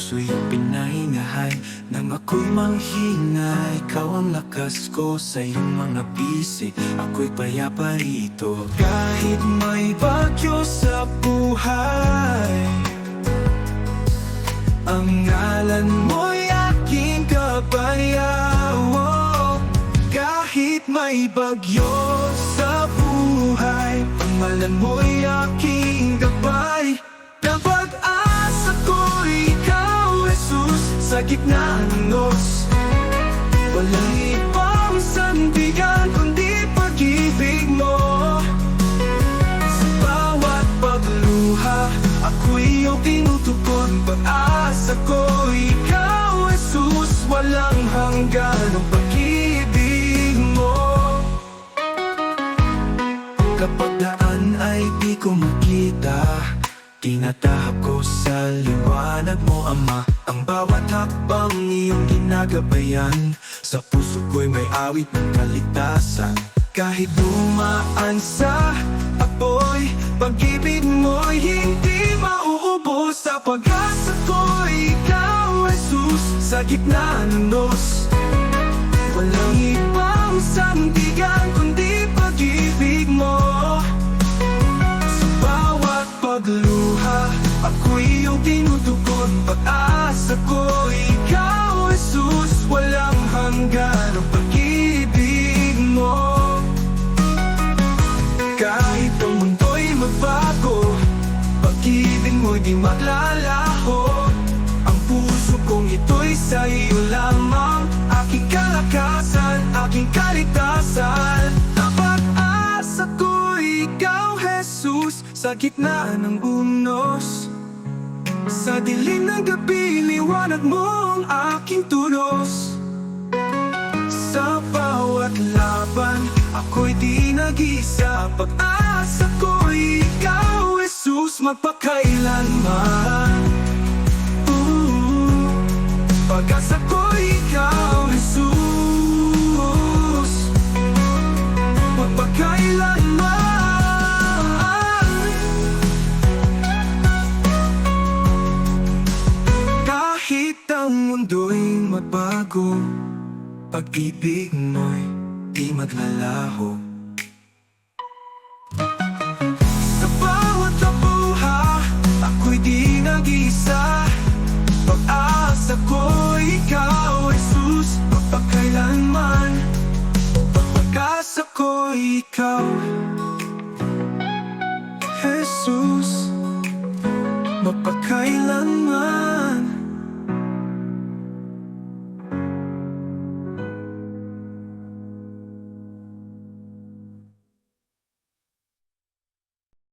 puso'y pinahingahay. Nang ako'y manghina, ikaw ang lakas ko. Sa iyong mga bisig, ako'y payapa rito. Kahit may bagyo sa buhay, ang ngalan mo'y aking kabayaw. Kahit may bagyo sa buhay, ang ngalan mo'y aking gabay. Na pag-asa ko'y ikaw, Jesus, sa gitna ng nos. Walang ibang sandigan kundi pag-ibig mo. Sa bawat pagluha, ako'y iyong tinutugon. Pag-asa ko'y ikaw, Jesus, walang hanggan ang pag-ibig mo. Kapag daan ay di ko makita, tinatahak ko sa liwanag mo, Ama. Ang bawat hakbang iyong ginagabayan, sa puso ko'y may awit ng kaligtasan. Kahit dumaan sa apoy, pag-ibig mo'y hindi mauubos. Sa pag-asa ko'y ikaw, Jesus, sa gitna ng nos. Walang ibang sandigan kundi pag-ibig mo. Sa bawat pagluha, ako'y iyong tinutugon. Pag-asa ko, ikaw, Jesus, walang hanggan ang pag-ibig mo. Kahit ang mundo'y magbago, pag-ibig mo'y di maglalaho. Ang puso kong ito'y sa iyo lamang, aking kalakasan, aking kaligtasan. Ang pag-asa ko, ikaw, Jesus, sa gitna ng unos. Sa dilim ng gabi, liwanag mo ang aking tulos. Sa bawat laban, ako'y di nag-isa. Pag-asa ko, ikaw, Jesus, magpakailanman. Pag-asa ko, ikaw, Jesus, magpakailanman. Kahit ang mundo'y magbago, pag-ibig mo'y di maglalaho. Sa bawat labuha, ako'y di nag-isa. Pag-asa ko, ikaw, Jesus, magpakailanman. Pag-asa ko, ikaw,